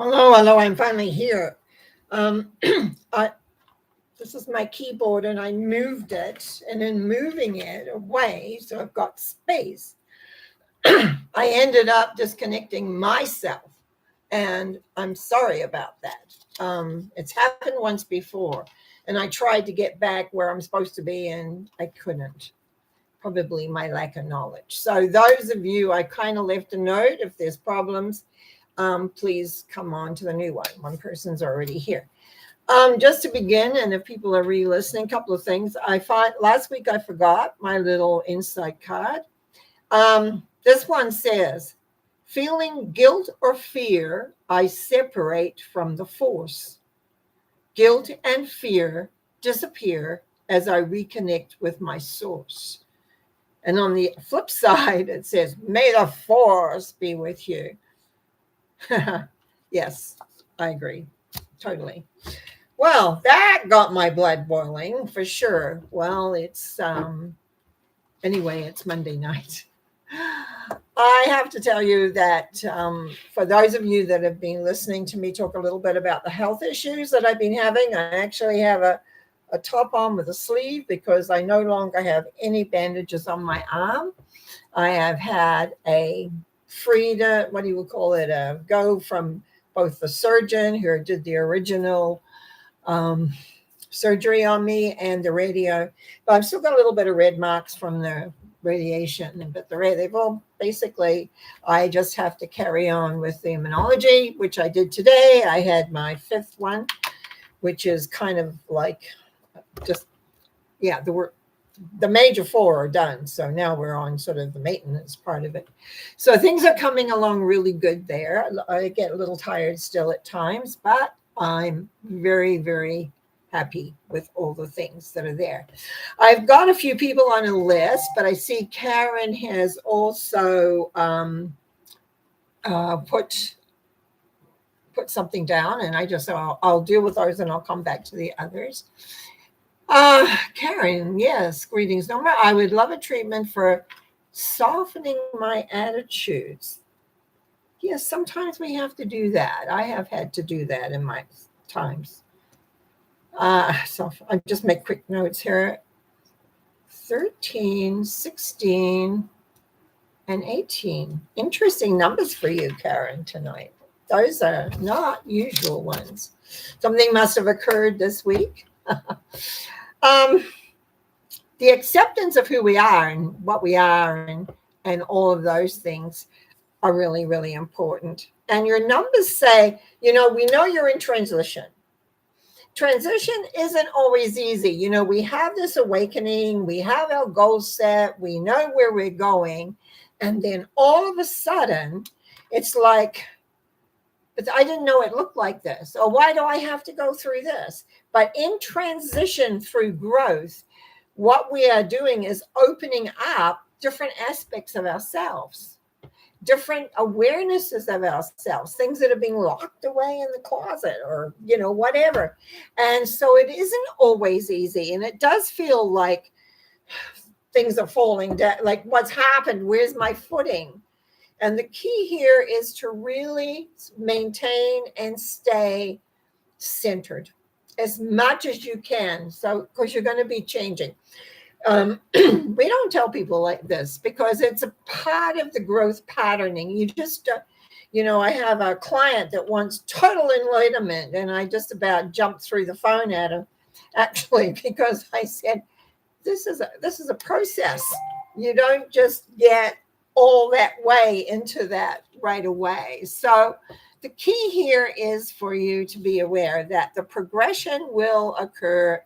Hello, I'm finally here. Um, I, this is my keyboard, and I moved it, and in moving it away, so I've got space, I ended up disconnecting myself, and I'm sorry about that. It's happened once before, and I tried to get back where I'm supposed to be, and I couldn't. Probably my lack of knowledge. So, those of you, I kind of left a note if there's problems. Please come on to the new one. One person's already here. Just to begin, and if people are re-listening, a couple of things. I thought last week I forgot my little insight card. This one says, feeling guilt or fear, I separate from the force. Guilt and fear disappear as I reconnect with my source. And on the flip side, it says, may the force be with you. Yes, I agree. Totally. Well, that got my blood boiling for sure. Well, anyway, it's Monday night. I have to tell you that for those of you that have been listening to me talk a little bit about the health issues that I've been having, I actually have a top on with a sleeve because I no longer have any bandages on my arm. I have had a what do you call it, a go from both the surgeon who did the original um, surgery on me and the radio. But I've still got a little bit of red marks from the radiation. But they've all basically, I just have to carry on with the immunology, which I did today. I had my fifth one, which is kind of like just, yeah, the major four are done. So now we're on sort of the maintenance part of it. So things are coming along really good there. I get a little tired still at times, but I'm very, very happy with all the things that are there. I've got a few people on a list, but I see Karen has also put something down, and I'll deal with those and I'll come back to the others. Karen, yes, greetings, Norma. I would love a treatment for softening my attitudes. Yes, sometimes we have to do that. I have had to do that in my times. So I just make quick notes here. 13, 16, and 18. Interesting numbers for you, Karen, tonight. Those are not usual ones. Something must have occurred this week. The acceptance of who we are and what we are and all of those things are really, really important. And your numbers say, we know you're in transition. Transition isn't always easy. We have this awakening, we have our goals set, we know where we're going. And then all of a sudden, it's like, but I didn't know it looked like this. Or why do I have to go through this? But in transition through growth, what we are doing is opening up different aspects of ourselves, different awarenesses of ourselves, things that are being locked away in the closet or, whatever. And so it isn't always easy. And it does feel like things are falling down, like what's happened? Where's my footing? And the key here is to really maintain and stay centered as much as you can. So, because you're going to be changing. We don't tell people like this because it's a part of the growth patterning. You just, I have a client that wants total enlightenment, and I just about jumped through the phone at him, actually, because I said, this is a process. You don't just get all that way into that right away. So the key here is for you to be aware that the progression will occur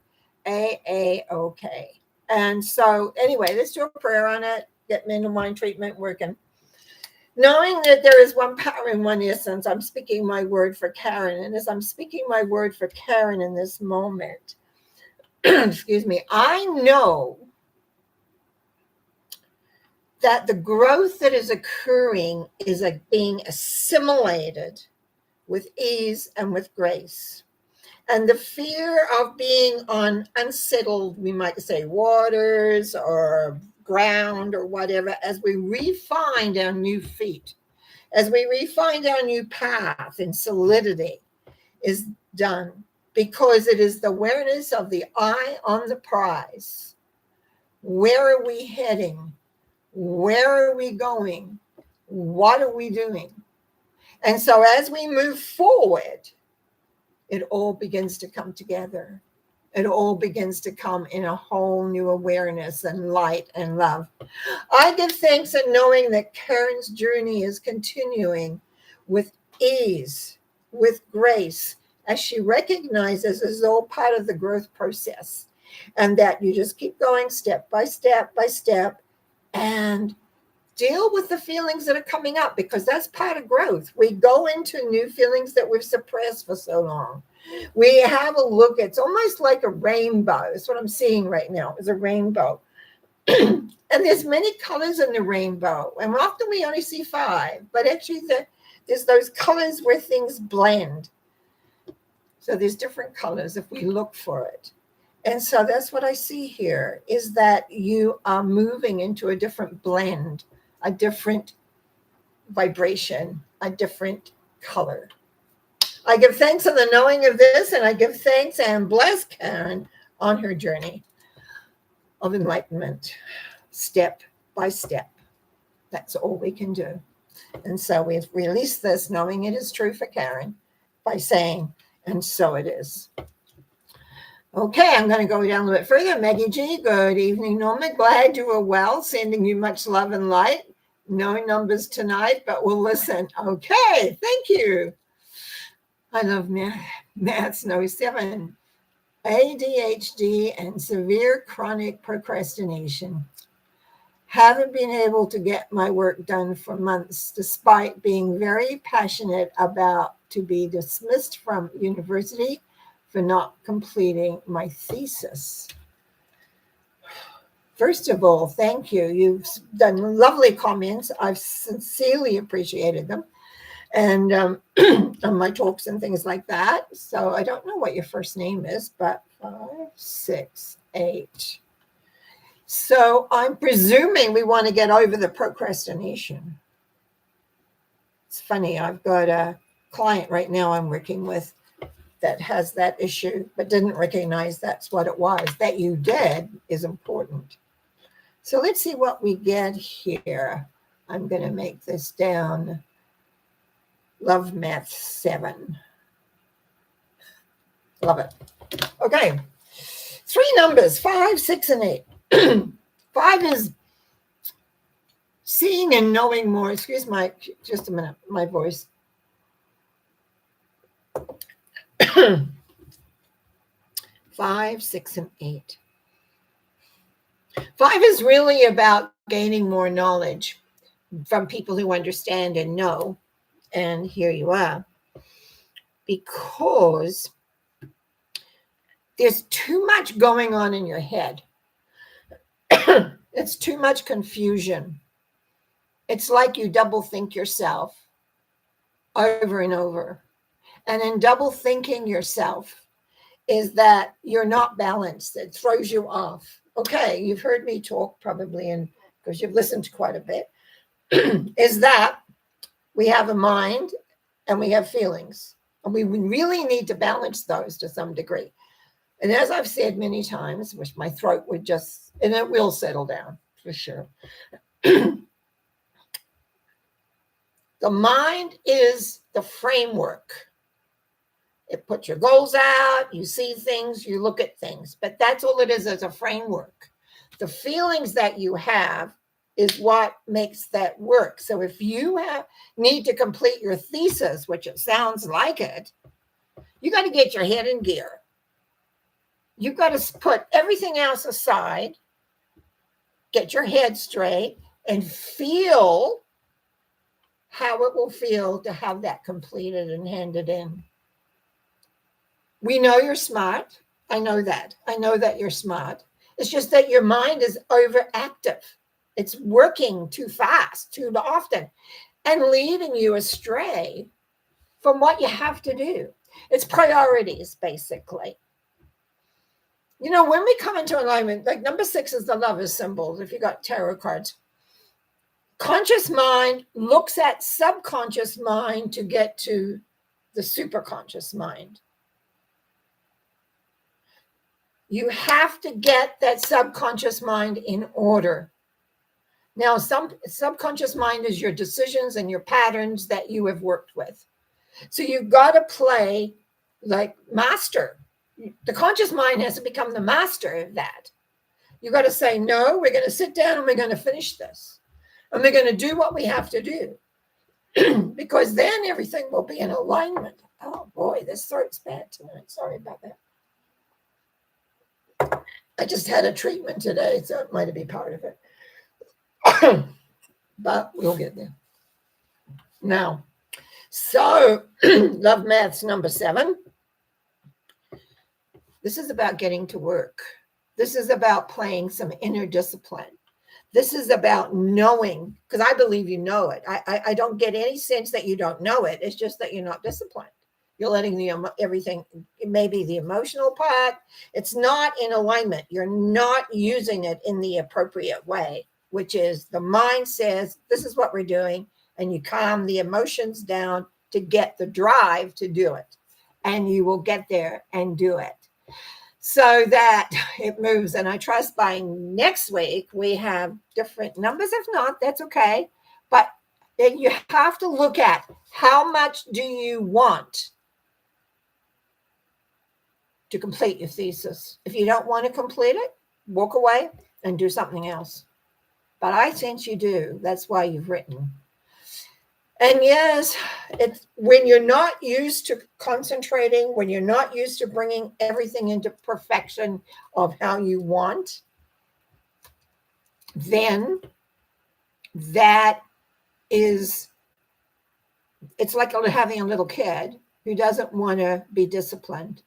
A-OK. And so anyway, let's do a prayer on it, get mental mind treatment working. Knowing that there is one power in one essence, I'm speaking my word for Karen. And as I'm speaking my word for Karen in this moment, excuse me, I know that the growth that is occurring is being assimilated with ease and with grace. And the fear of being on unsettled, we might say, waters or ground or whatever, as we refine our new feet, as we refine our new path in solidity, is done because it is the awareness of the eye on the prize. Where are we heading? Where are we going? What are we doing? And so as we move forward, it all begins to come together. It all begins to come in a whole new awareness and light and love. I give thanks in knowing that Karen's journey is continuing with ease, with grace, as she recognizes it's all part of the growth process, and that you just keep going step by step by step and deal with the feelings that are coming up, because that's part of growth. We go into new feelings that we've suppressed for so long. We have a look, it's almost like a rainbow. That's what I'm seeing right now, is a rainbow. And there's many colors in the rainbow, and often we only see 5, but actually there's those colors where things blend. So there's different colors if we look for it. And so that's what I see here, is that you are moving into a different blend, a different vibration, a different color. I give thanks in the knowing of this, and I give thanks and bless Karen on her journey of enlightenment, step by step. That's all we can do. And so we've released this knowing it is true for Karen by saying, and so it is. Okay, I'm going to go down a little bit further. Maggie G, good evening, Norma. Glad you are well. Sending you much love and light. No numbers tonight, but we'll listen. Okay, thank you. I love maths. No 7. ADHD and severe chronic procrastination. Haven't been able to get my work done for months, despite being very passionate about to be dismissed from university for not completing my thesis. First of all, thank you. You've done lovely comments. I've sincerely appreciated them. And on my talks and things like that. So I don't know what your first name is, but 5, 6, 8. So I'm presuming we want to get over the procrastination. It's funny, I've got a client right now I'm working with that has that issue, but didn't recognize that's what it was. That you did is important. So let's see what we get here. I'm going to make this down. Love math 7. Love it. Okay. 3 numbers, 5, 6, and 8. 5 is seeing and knowing more. Excuse my, just a minute, my voice. 5, 6, and 8. 5 is really about gaining more knowledge from people who understand and know. And here you are. Because there's too much going on in your head. It's too much confusion. It's like you double think yourself over and over. And in double thinking yourself is that you're not balanced. It throws you off. Okay, you've heard me talk probably, and because you've listened to quite a bit, is that we have a mind and we have feelings. And we really need to balance those to some degree. And as I've said many times, which my throat would just, and it will settle down for sure. The mind is the framework. It puts your goals out, you see things, you look at things, but that's all it is as a framework. The feelings that you have is what makes that work. So if you need to complete your thesis, which it sounds like it, you got to get your head in gear. You've got to put everything else aside, get your head straight, and feel how it will feel to have that completed and handed in. We know you're smart. I know that. I know that you're smart. It's just that your mind is overactive. It's working too fast, too often, and leading you astray from what you have to do. It's priorities, basically. You know, when we come into alignment, like number 6 is the lover's symbols, if you got tarot cards. Conscious mind looks at subconscious mind to get to the superconscious mind. You have to get that subconscious mind in order. Now, some subconscious mind is your decisions and your patterns that you have worked with. So you've got to play like master. The conscious mind has to become the master of that. You've got to say, no, we're going to sit down and we're going to finish this. And we're going to do what we have to do. Because then everything will be in alignment. Oh boy, this throat's bad tonight. Sorry about that. I just had a treatment today, so it might be part of it. But we'll get there. Now, so love maths number 7. This is about getting to work. This is about playing some inner discipline. This is about knowing, because I believe you know it. I don't get any sense that you don't know it. It's just that you're not disciplined. You're letting everything, maybe the emotional part, it's not in alignment. You're not using it in the appropriate way, which is the mind says, this is what we're doing. And you calm the emotions down to get the drive to do it. And you will get there and do it. So that it moves. And I trust by next week, we have different numbers. If not, that's okay. But then you have to look at how much do you want to complete your thesis. If you don't want to complete it, walk away and do something else. But I think you do. That's why you've written. And yes, it's when you're not used to concentrating, when you're not used to bringing everything into perfection of how you want, then that is, it's like having a little kid who doesn't want to be disciplined.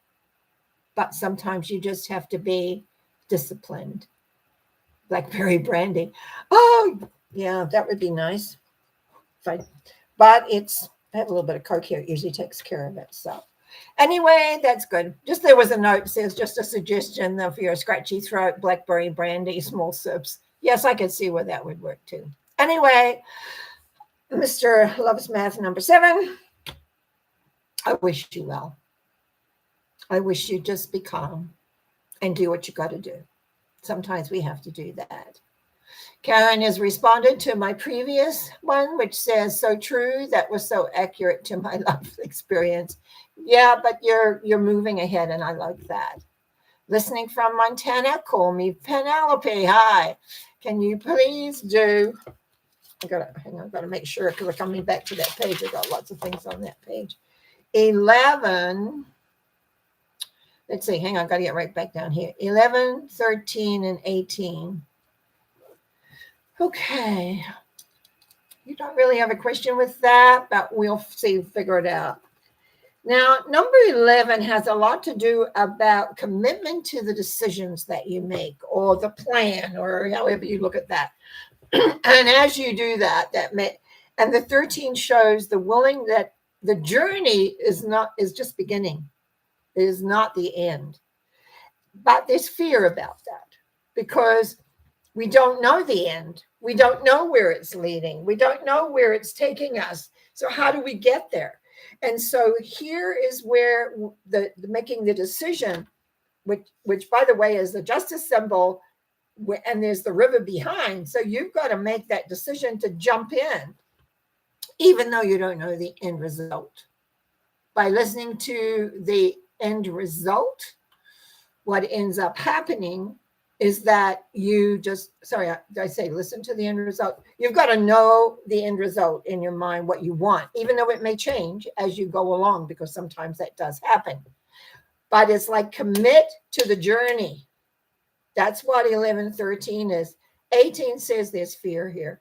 But sometimes you just have to be disciplined. Like Barry Brandy. Oh, yeah, that would be nice. But I have a little bit of Coke here. It usually takes care of it. So anyway, that's good. Just there was a note, says just a suggestion for your scratchy throat, blackberry brandy, small sips. Yes, I could see where that would work too. Anyway, Mr. Loves Math number 7, I wish you well. I wish you just be calm and do what you got to do. Sometimes we have to do that. Karen has responded to my previous one, which says, so true. That was so accurate to my life experience. Yeah, but you're moving ahead, and I like that. Listening from Montana, call me Penelope. Hi. Can you please do, I've got to make sure, because we're coming back to that page. I've got lots of things on that page. 11, let's see, hang on, I've got to get right back down here. 11, 13, and 18. Okay. You don't really have a question with that, but we'll figure it out. Now, number 11 has a lot to do about commitment to the decisions that you make, or the plan, or however you look at that. And as you do that, and the 13 shows that the journey is just beginning. It is not the end. But there's fear about that because we don't know the end. We don't know where it's leading. We don't know where it's taking us. So how do we get there? And so here is where the making the decision, which by the way is the justice symbol, and there's the river behind. So you've got to make that decision to jump in, even though you don't know the end result. By listening to the end result, what ends up happening is that you just, did I say listen to the end result? You've got to know the end result in your mind, what you want, even though it may change as you go along, because sometimes that does happen. But it's like commit to the journey. That's what 11, 13 is. 18 says there's fear here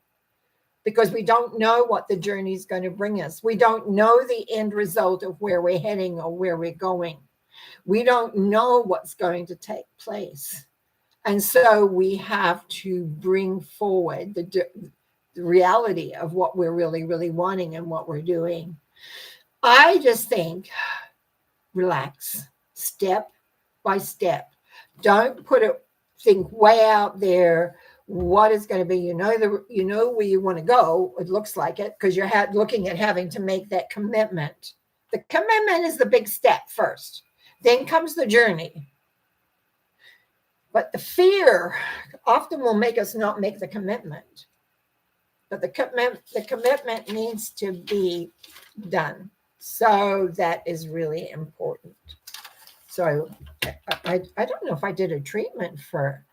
because we don't know what the journey is going to bring us. We don't know the end result of where we're heading or where we're going. We don't know what's going to take place. And so we have to bring forward the reality of what we're really, really wanting and what we're doing. I just think, relax, step by step. Don't think way out there what it's going to be. You know where you want to go. It looks like it because you're looking at having to make that commitment. The commitment is the big step first. Then comes the journey. But the fear often will make us not make the commitment. But the commitment needs to be done. So that is really important. So I don't know if I did a treatment for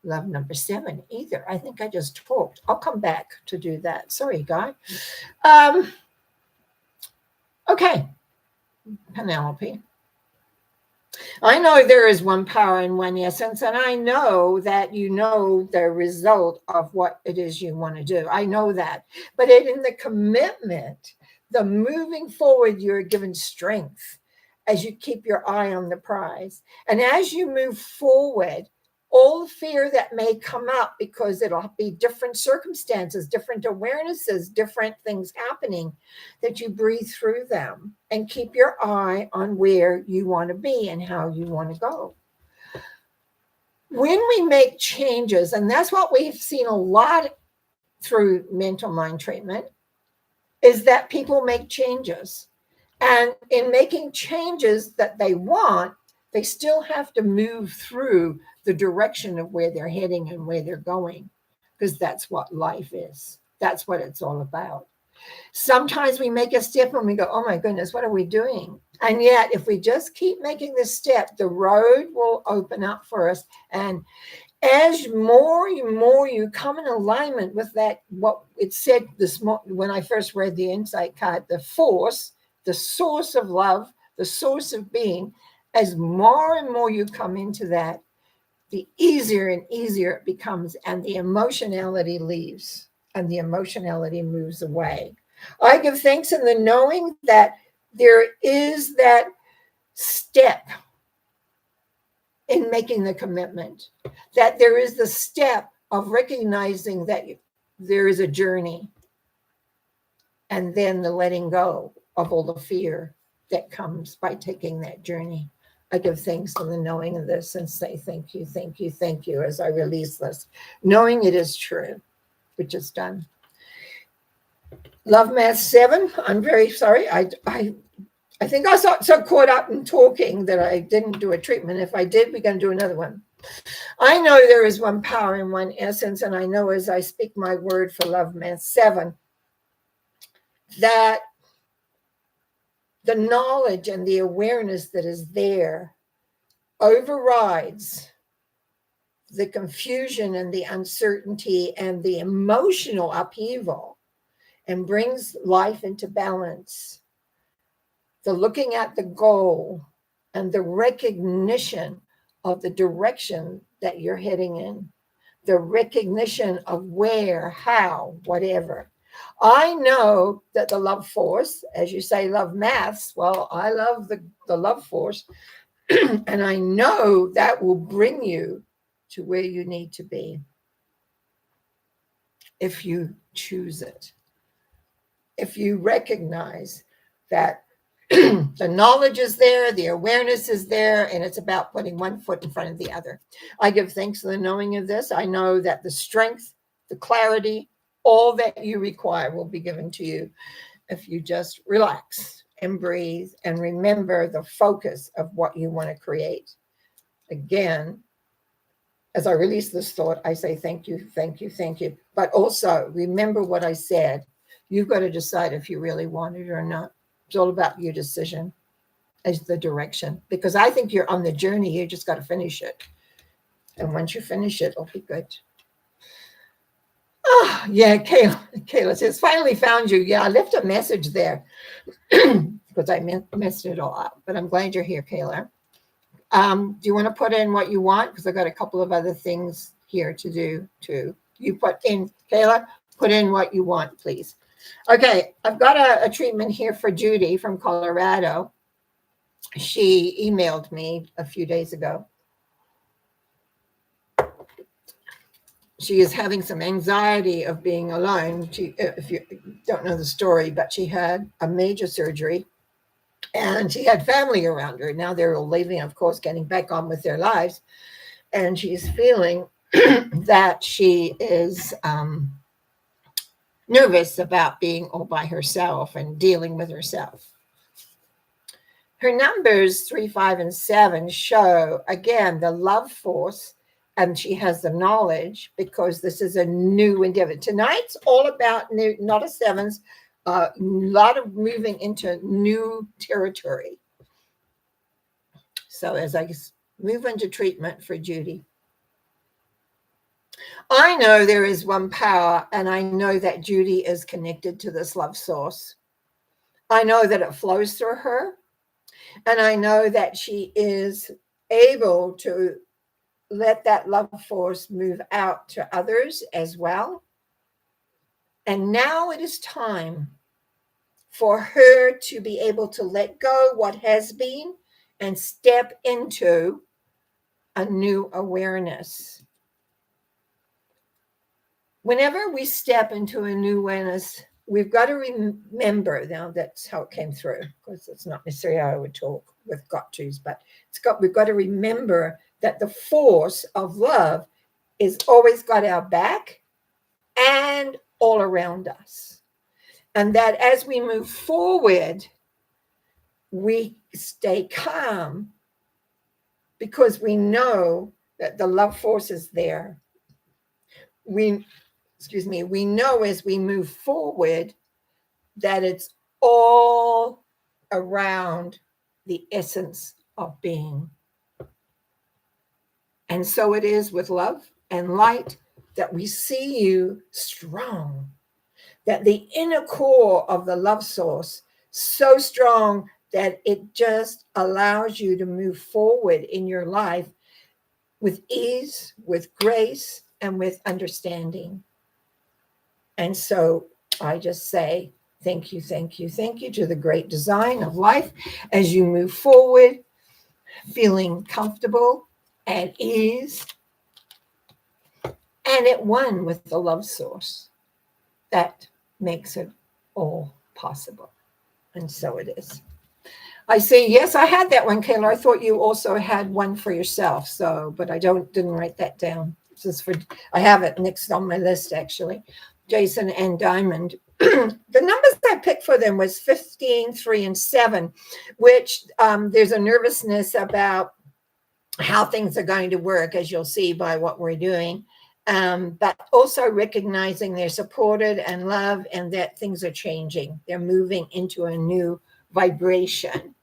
love number 7 either. I think I just talked. I'll come back to do that. Sorry, Guy. Okay, Penelope. I know there is one power in one essence, and I know that you know the result of what it is you want to do. I know that. But in the commitment, the moving forward, you're given strength as you keep your eye on the prize. And as you move forward, all the fear that may come up, because it'll be different circumstances, different awarenesses, different things happening, that you breathe through them and keep your eye on where you want to be and how you want to go. When we make changes, and that's what we've seen a lot through mental mind treatment, is that people make changes. And in making changes that they want, they still have to move through the direction of where they're heading and where they're going, because that's what life is. That's what it's all about. Sometimes we make a step and we go, oh my goodness, what are we doing? And yet, if we just keep making this step, the road will open up for us. And as more and more you come in alignment with that, what it said this morning when I first read the insight card, the force, the source of love, the source of being, as more and more you come into that, the easier and easier it becomes, and the emotionality leaves and the emotionality moves away. I give thanks in the knowing that there is that step in making the commitment, that there is the step of recognizing that there is a journey, and then the letting go of all the fear that comes by taking that journey. I give thanks in the knowing of this and say thank you, thank you, thank you as I release this, knowing it is true, which is done. Love Math 7, I'm very sorry. I think I was so caught up in talking that I didn't do a treatment. If I did, we're going to do another one. I know there is one power in one essence, and I know as I speak my word for Love Math 7, that the knowledge and the awareness that is there overrides the confusion and the uncertainty and the emotional upheaval and brings life into balance. The looking at the goal and the recognition of the direction that you're heading in, the recognition of where, how, whatever. I know that the love force, as you say, love maths, well, I love the love force, and I know that will bring you to where you need to be if you choose it. If you recognize that the knowledge is there, the awareness is there, and it's about putting one foot in front of the other. I give thanks for the knowing of this. I know that the strength, the clarity, all that you require will be given to you if you just relax and breathe and remember the focus of what you want to create. Again, as I release this thought, I say thank you, thank you, thank you. But also remember what I said. You've got to decide if you really want it or not. It's all about your decision as the direction. Because I think you're on the journey. You just got to finish it. And once you finish it, it'll be good. Oh, yeah, Kayla says, finally found you. Yeah, I left a message there because I messed it all up. But I'm glad you're here, Kayla. Do you want to put in what you want? Because I've got a couple of other things here to do too. You put in, Kayla, put in what you want, please. Okay, I've got a treatment here for Judy from Colorado. She emailed me a few days ago. She is having some anxiety of being alone. If you don't know the story, but she had a major surgery and she had family around her. Now they're all leaving, of course, getting back on with their lives. And she's feeling that she is nervous about being all by herself and dealing with herself. Her numbers 3, 5, and 7 show again the love force, and she has the knowledge because this is a new endeavor. Tonight's all about new, not a sevens, a lot of moving into new territory. So as I move into treatment for Judy, I know there is one power, and I know that Judy is connected to this love source. I know that it flows through her, and I know that she is able to let that love force move out to others as well. And now it is time for her to be able to let go what has been and step into a new awareness. Whenever we step into a new awareness, we've got to remember, now that's how it came through, because it's not necessarily how I would talk with got tos, but we've got to remember that the force of love is always got our back and all around us. And that as we move forward, we stay calm because we know that the love force is there. We know as we move forward that it's all around the essence of being. And so it is with love and light that we see you strong, that the inner core of the love source so strong that it just allows you to move forward in your life with ease, with grace, and with understanding. And so I just say thank you, thank you, thank you to the great design of life as you move forward, feeling comfortable, at ease, and at one with the love source. That makes it all possible. And so it is. I say, yes, I had that one, Kayla. I thought you also had one for yourself. So, but I didn't write that down. This is I have it next on my list, actually. Jason and Diamond. The numbers I picked for them was 15, 3, and 7, which there's a nervousness about how things are going to work, as you'll see by what we're doing. But also recognizing they're supported and loved and that things are changing. They're moving into a new vibration.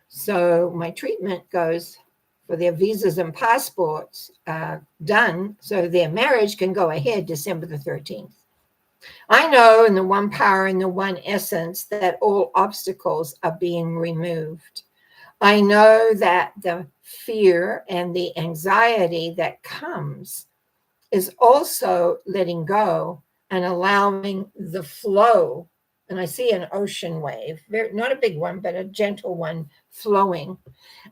So my treatment goes for their visas and passports done so their marriage can go ahead December the 13th. I know in the one power and the one essence that all obstacles are being removed. I know that the fear and the anxiety that comes is also letting go and allowing the flow. And I see an ocean wave, not a big one, but a gentle one flowing.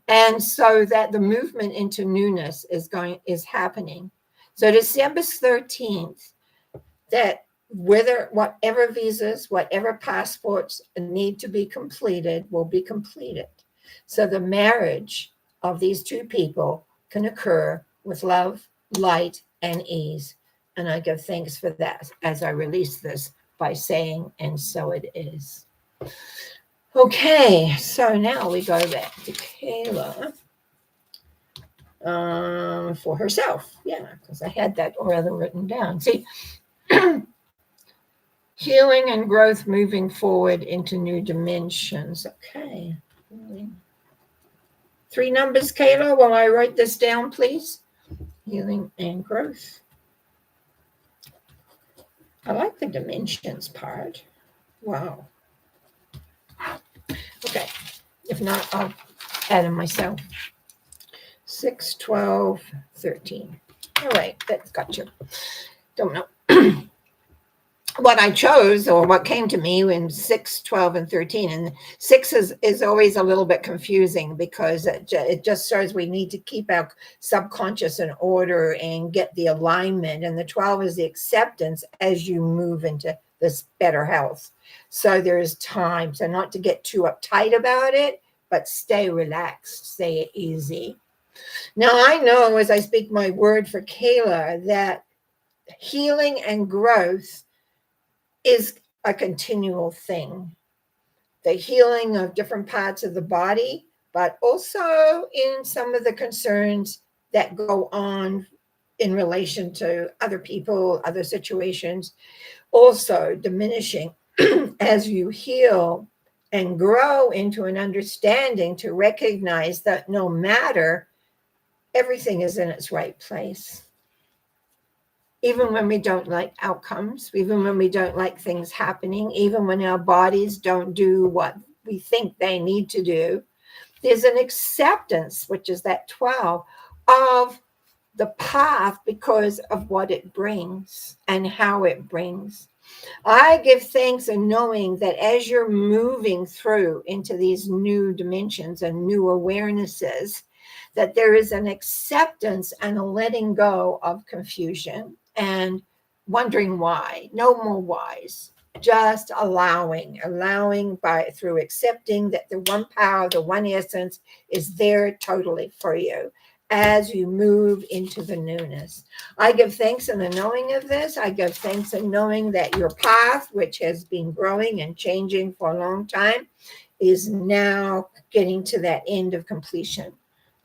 And so that the movement into newness is happening. So December 13th, that whatever visas, whatever passports need to be completed will be completed. So the marriage of these two people can occur with love, light, and ease. And I give thanks for that as I release this by saying, and so it is. Okay, so now we go back to Kayla for herself. Yeah, because I had that rather written down. See, healing and growth moving forward into new dimensions. Okay. 3 numbers, Kayla, while I write this down, please. Healing and growth. I like the dimensions part. Wow. Okay. If not, I'll add them myself. 6, 12, 13. All right, that's got you. Don't know what I chose or what came to me in 6, 12, and 13. And 6 is always a little bit confusing because it just shows we need to keep our subconscious in order and get the alignment. And the 12 is the acceptance as you move into this better health. So there is time. So not to get too uptight about it, but stay relaxed, stay easy. Now, I know as I speak my word for Kayla that healing and growth is a continual thing. The healing of different parts of the body, but also in some of the concerns that go on in relation to other people, other situations, also diminishing as you heal and grow into an understanding to recognize that no matter, everything is in its right place. Even when we don't like outcomes, even when we don't like things happening, even when our bodies don't do what we think they need to do, there's an acceptance, which is that 12, of the path because of what it brings and how it brings. I give thanks in knowing that as you're moving through into these new dimensions and new awarenesses, that there is an acceptance and a letting go of confusion and wondering why. No more whys. Just allowing by through accepting that the one power, the one essence is there totally for you as you move into the newness. I give thanks in the knowing of this. I give thanks in knowing that your path, which has been growing and changing for a long time, is now getting to that end of completion.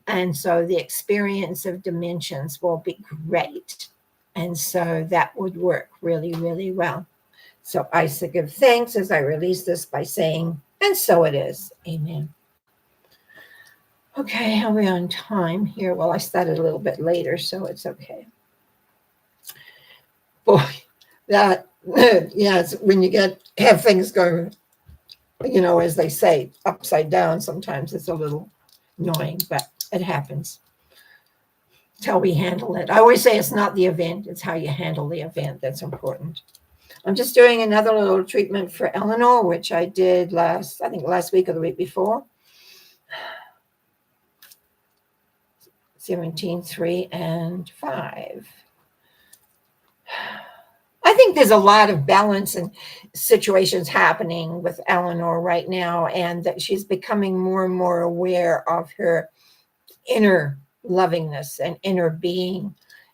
And so the experience of dimensions will be great. And so that would work really, really well. So I give thanks as I release this by saying, and so it is. Amen. Okay, are we on time here? Well, I started a little bit later, so it's okay. Boy, that, yes, when you have things go, as they say, upside down, sometimes it's a little annoying, but it happens. It's how we handle it. I always say it's not the event, it's how you handle the event that's important. I'm just doing another little treatment for Eleanor, which I did last week or the week before. 17, 3, and 5. I think there's a lot of balance and situations happening with Eleanor right now, and that she's becoming more and more aware of her inner lovingness and inner being.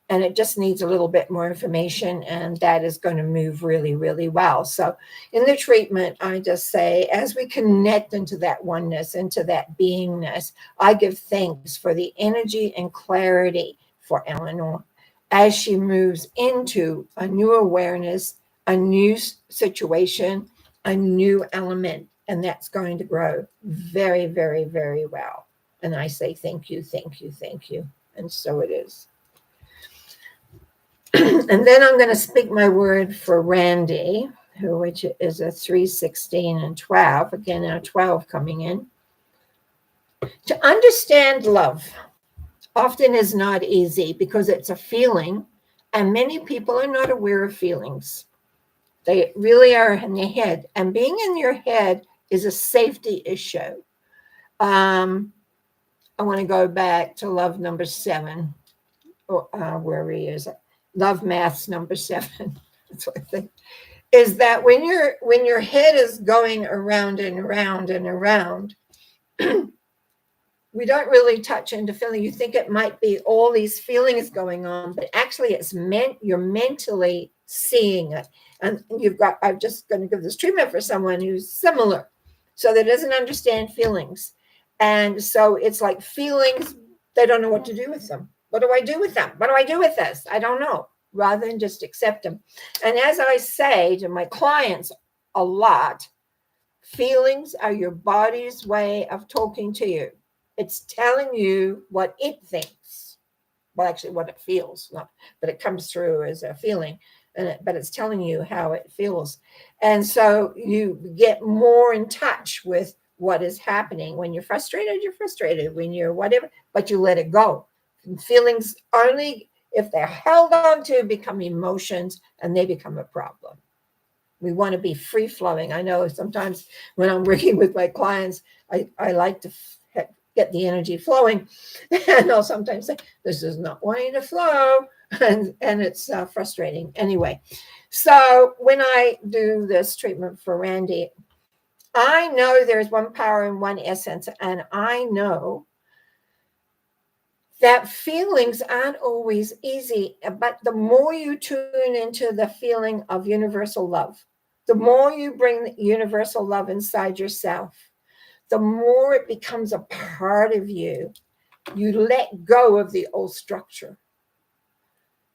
And it just needs a little bit more information, and that is going to move really, really well. So in the treatment, I just say, as we connect into that oneness, into that beingness, I give thanks for the energy and clarity for Eleanor as she moves into a new awareness, a new situation, a new element, and that's going to grow very, very, very well. And I say, thank you, thank you, thank you. And so it is. And then I'm going to speak my word for Randy, which is a 3, 16, and 12. Again, now 12 coming in. To understand love often is not easy because it's a feeling, and many people are not aware of feelings. They really are in their head, and being in your head is a safety issue. I want to go back to love number 7, where he is. Love maths number 7. That's what I think. Is that when your head is going around and around and around, we don't really touch into feeling. You think it might be all these feelings going on, but actually you're mentally seeing it. And I'm just going to give this treatment for someone who's similar, so that doesn't understand feelings. And so it's like feelings, they don't know what to do with them. What do I do with them? What do I do with this? I don't know, rather than just accept them. And as I say to my clients a lot, feelings are your body's way of talking to you. It's telling you what it thinks. Well, actually, what it feels, but it comes through as a feeling, but it's telling you how it feels. And so you get more in touch with what is happening. When you're frustrated, you're frustrated. When you're whatever, but you let it go. Feelings only, if they're held on to, become emotions, and they become a problem. We want to be free flowing. I know sometimes when I'm working with my clients, I like to get the energy flowing, and I'll sometimes say, this is not wanting to flow, and it's frustrating. Anyway, so when I do this treatment for Randy, I know there's one power and one essence, and I know that feelings aren't always easy, but the more you tune into the feeling of universal love, the more you bring the universal love inside yourself, the more it becomes a part of you. You let go of the old structure.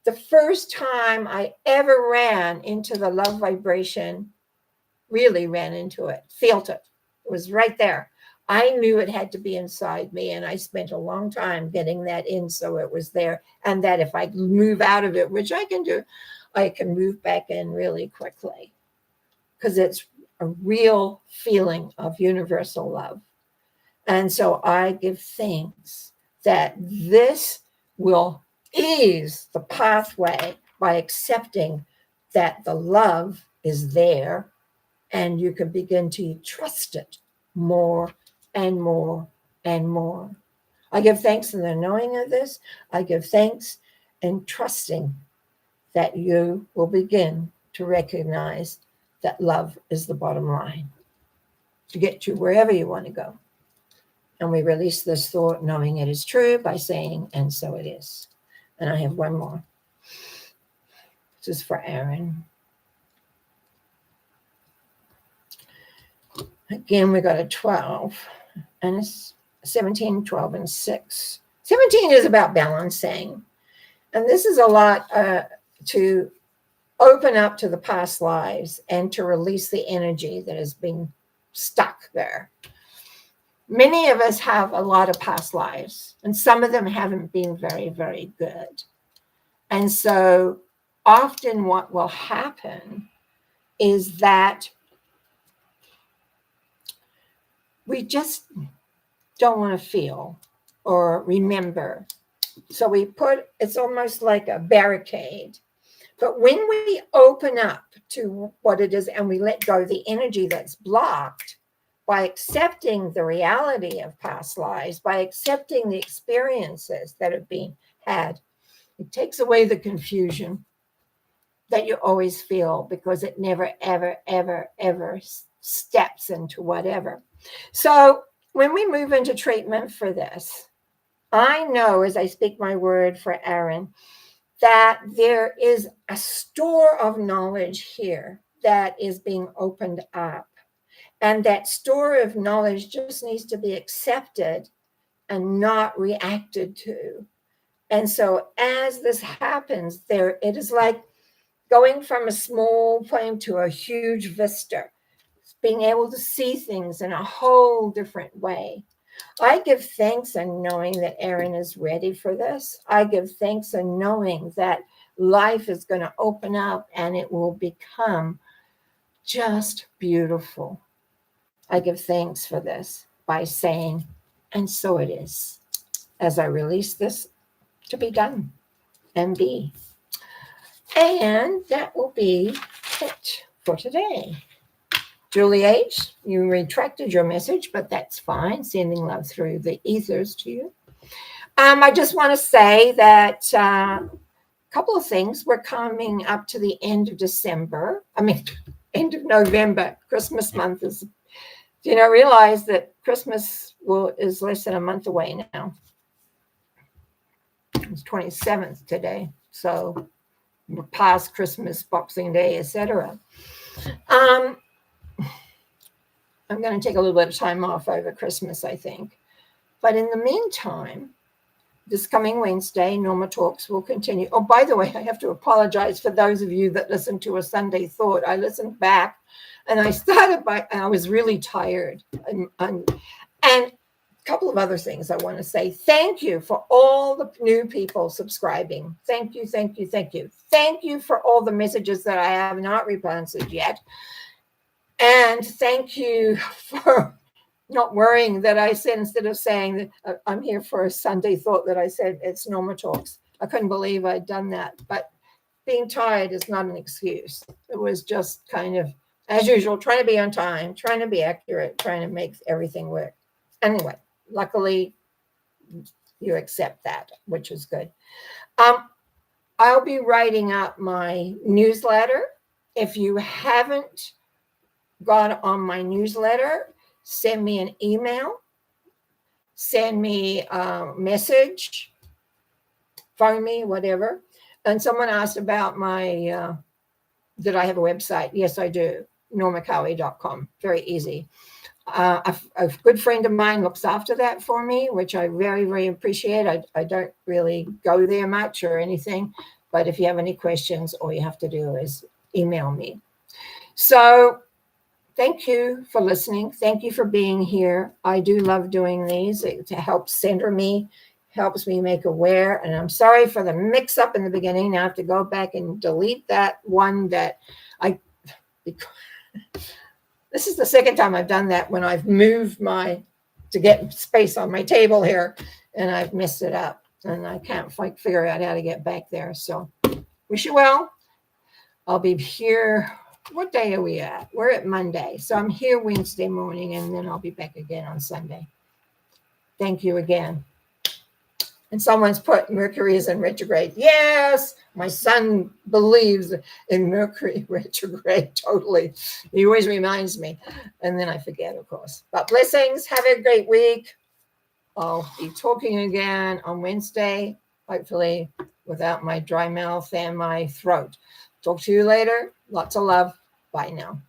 The first time I ever ran into the love vibration, really ran into it, felt it. It was right there. I knew it had to be inside me, and I spent a long time getting that in so it was there. And that if I move out of it, which I can do, I can move back in really quickly because it's a real feeling of universal love. And so I give thanks that this will ease the pathway by accepting that the love is there and you can begin to trust it more and more and more. I give thanks in the knowing of this. I give thanks and trusting that you will begin to recognize that love is the bottom line to get you wherever you want to go. And we release this thought knowing it is true by saying, and so it is. And I have one more. This is for Aaron. Again, we got a 12, and it's 17, 12, and 6. 17 is about balancing. And this is a lot to open up to the past lives and to release the energy that has been stuck there. Many of us have a lot of past lives, and some of them haven't been very, very good. And so often what will happen is that we just don't want to feel or remember. So we put, it's almost like a barricade. But when we open up to what it is and we let go of the energy that's blocked, by accepting the reality of past lives, by accepting the experiences that have been had, it takes away the confusion that you always feel because it never, ever, ever, ever steps into whatever. So when we move into treatment for this, I know as I speak my word for Aaron, that there is a store of knowledge here that is being opened up. And that store of knowledge just needs to be accepted and not reacted to. And so as this happens, there it is like going from a small plane to a huge vista, being able to see things in a whole different way. I give thanks in knowing that Aaron is ready for this. I give thanks in knowing that life is going to open up and it will become just beautiful. I give thanks for this by saying, and so it is, as I release this to be done and be. And that will be it for today. Julie H., you retracted your message, but that's fine. Sending love through the ethers to you. I just want to say that a couple of things. We're coming up to the end of December. End of November. Christmas month is. Do you not realize that Christmas is less than a month away now? It's 27th today, so we're past Christmas, Boxing Day, etc. I'm going to take a little bit of time off over Christmas, I think. But in the meantime, this coming Wednesday, Norma Talks will continue. Oh, by the way, I have to apologize for those of you that listened to a Sunday Thought. I listened back. And I started I was really tired. And a couple of other things I want to say. Thank you for all the new people subscribing. Thank you, thank you, thank you. Thank you for all the messages that I have not replanted yet. And thank you for not worrying that I said, instead of saying that I'm here for a Sunday Thought, that I said it's Norma Talks. I couldn't believe I'd done that. But being tired is not an excuse. It was just kind of, as usual, trying to be on time, trying to be accurate, trying to make everything work. Anyway, luckily, you accept that, which is good. I'll be writing up my newsletter. If you haven't got on my newsletter, send me an email, send me a message, phone me, whatever. And someone asked about my, did I have a website? Yes, I do. normacowie.com. Very easy. A good friend of mine looks after that for me, which I very, very appreciate. I don't really go there much or anything, but if you have any questions, all you have to do is email me. So thank you for listening. Thank you for being here. I do love doing these. It helps center me, helps me make aware. And I'm sorry for the mix up in the beginning. I have to go back and delete that one that this is the second time I've done that when I've moved to get space on my table here, and I've messed it up, and I can't figure out how to get back there. So wish you well. I'll be here. What day are we at? We're at Monday. So I'm here Wednesday morning, and then I'll be back again on Sunday. Thank you again. And someone's put Mercury is in retrograde. Yes, my son believes in Mercury retrograde totally. He always reminds me. And then I forget, of course. But blessings. Have a great week. I'll be talking again on Wednesday, hopefully without my dry mouth and my throat. Talk to you later. Lots of love. Bye now.